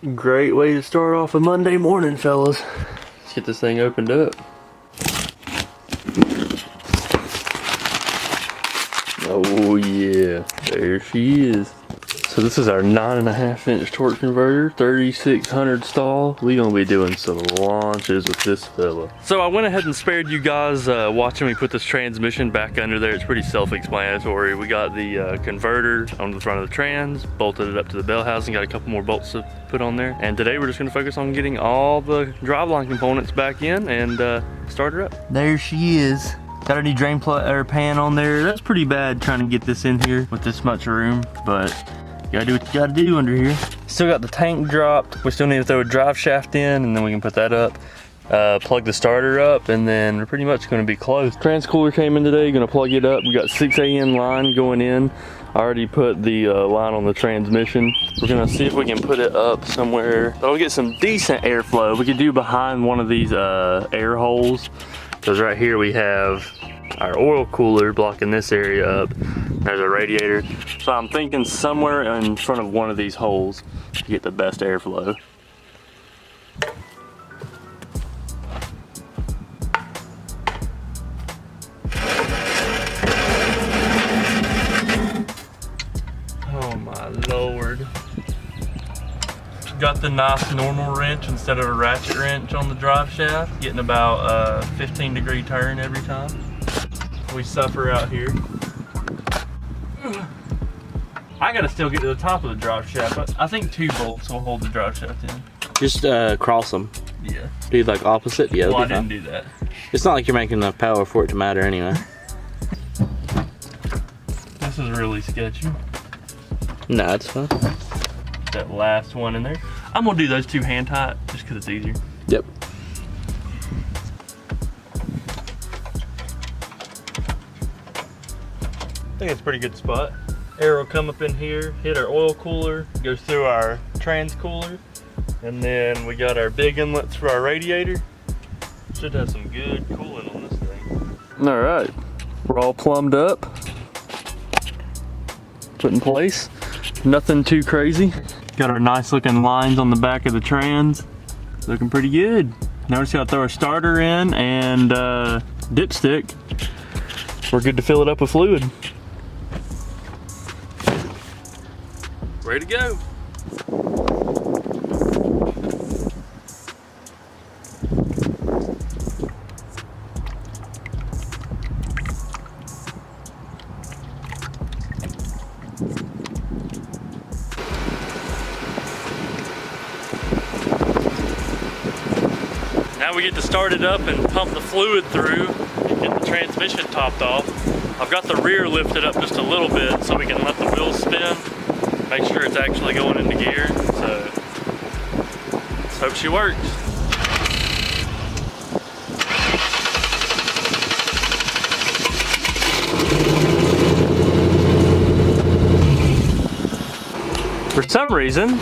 Great way to start off a Monday morning, fellas. Let's get this thing opened up. Oh yeah, there she is. So this is our 9.5-inch torque converter, 3600 stall. We gonna be doing some launches with this fella. So I went ahead and spared you guys watching me put this transmission back under there. It's pretty self-explanatory. We got the converter on the front of the trans, bolted it up to the bell housing, got a couple more bolts to put on there. And today we're just gonna focus on getting all the driveline components back in and start her up. There she is. Got a new drain plug or pan on there. That's pretty bad trying to get this in here with this much room, but you gotta do what you gotta do under here. Still got the tank dropped. We still need to throw a drive shaft in and then we can put that up. Plug the starter up and then we're pretty much gonna be close. Trans cooler came in today, gonna plug it up. We got 6 AN line going in. I already put the line on the transmission. We're gonna see if we can put it up somewhere that'll get some decent airflow. We could do behind one of these air holes, because right here we have our oil cooler blocking this area up. There's a radiator. So I'm thinking somewhere in front of one of these holes to get the best airflow. Oh my Lord. Got the nice normal wrench instead of a ratchet wrench on the drive shaft, getting about a 15-degree turn every time. We suffer out here. I gotta still get to the top of the drive shaft. I think 2 bolts will hold the drive shaft in. Just cross them. Yeah. Do like opposite? Yeah. Well, I didn't do that. It's not like you're making enough power for it to matter anyway. This is really sketchy. No, it's fine. That last one in there. I'm gonna do those 2 hand tight just because it's easier. Yep. I think it's a pretty good spot. Air will come up in here, hit our oil cooler, goes through our trans cooler, and then we got our big inlets for our radiator. Should have some good cooling on this thing. All right, we're all plumbed up, put in place. Nothing too crazy. Got our nice looking lines on the back of the trans. Looking pretty good. Now we just gotta throw our starter in and dipstick. We're good to fill it up with fluid. Ready to go. Now we get to start it up and pump the fluid through and get the transmission topped off. I've got the rear lifted up just a little bit so we can let the wheels spin, make sure it's actually going into gear. So let's hope she works. For some reason,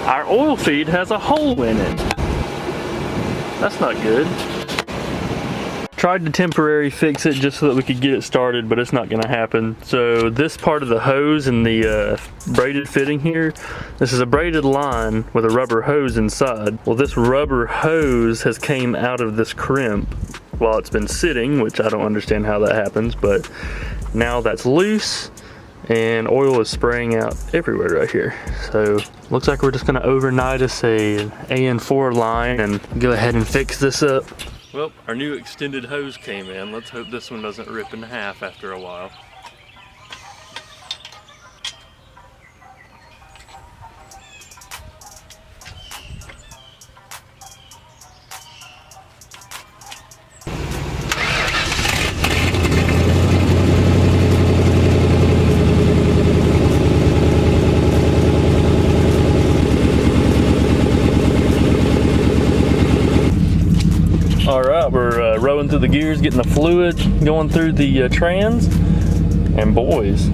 our oil feed has a hole in it. That's not good. Tried to temporarily fix it just so that we could get it started, but it's not gonna happen. So this part of the hose and the braided fitting here, this is a braided line with a rubber hose inside. Well, this rubber hose has came out of this crimp while it's been sitting, which I don't understand how that happens, but now that's loose and oil is spraying out everywhere right here. So looks like we're just gonna overnight us an AN4 line and go ahead and fix this up. Well, our new extended hose came in. Let's hope this one doesn't rip in half after a while. All right, we're rowing through the gears, getting the fluid going through the trans, and boys,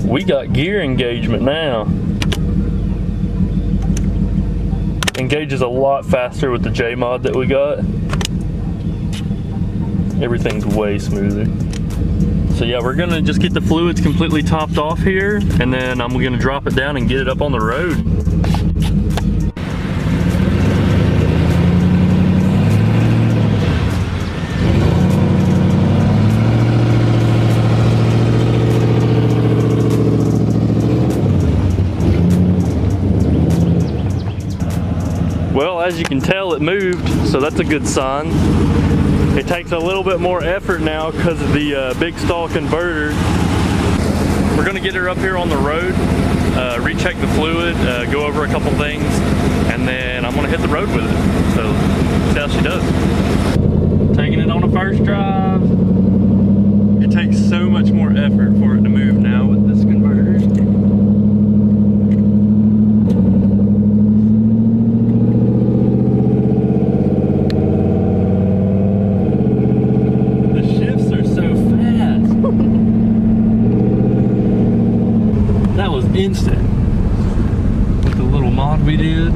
we got gear engagement now. Engages a lot faster with the J mod that we got. Everything's way smoother. So yeah, we're gonna just get the fluids completely topped off here, and then I'm gonna drop it down and get it up on the road. Well, as you can tell, it moved, so that's a good sign. It takes a little bit more effort now because of the big stall converter. We're gonna get her up here on the road, recheck the fluid, go over a couple things, and then I'm gonna hit the road with it. So, see how she does. Taking it on a first drive. It takes so much more effort for it to move now with this converter. Instant with the little mod we did.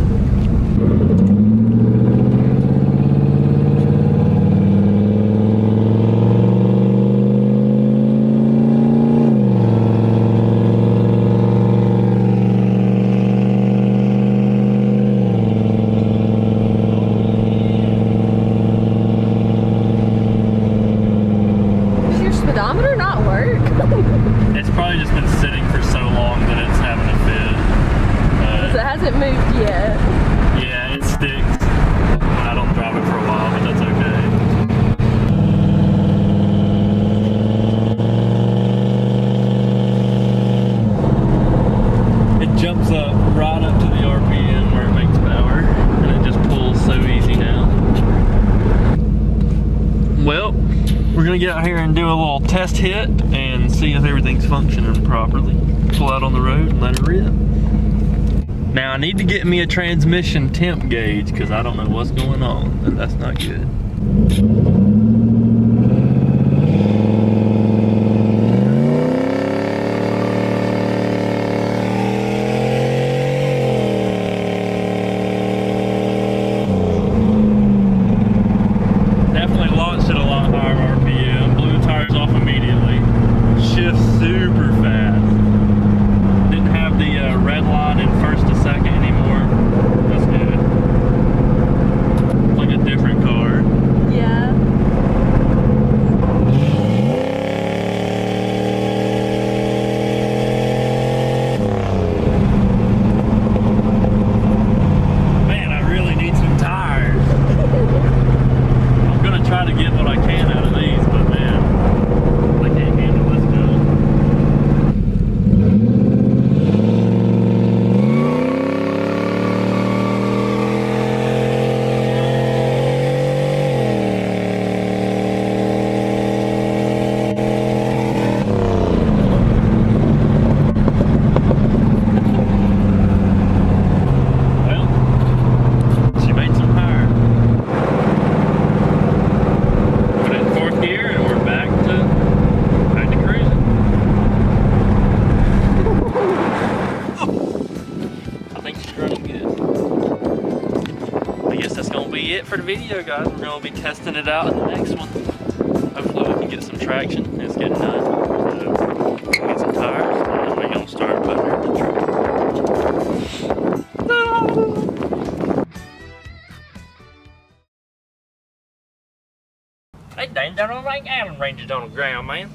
Does your speedometer not work? It's probably just been sitting for so long that it's having a fit. It hasn't moved yet. Yeah, it sticks when I don't drive it for a while, but that's okay. It jumps up right up to the RPM where it makes power, and it just pulls so easy now. Well, we're gonna get out here and do a little test hit and see if everything's functioning properly. Pull out on the road and let it rip. Now I need to get me a transmission temp gauge because I don't know what's going on, and that's not good. Definitely launched at a lot higher RPM. Blew the tires off immediately. Shifts super fast. Didn't have the red line in first to second anymore. That's good. It's like a different car. Yeah. Man, I really need some tires. I'm gonna try to get what I can out of these, but man, I can't handle this now. Well, she made some power. Put it in fourth gear and we're back to cruising. I think she's running good. I guess that's gonna be it for the video, guys. We're gonna be testing it out in the next one. Hopefully we can get some traction. It's getting done. So we'll get some tires and then we're gonna start putting her in the truck. They dang down on like Allen Rangers on the ground, man.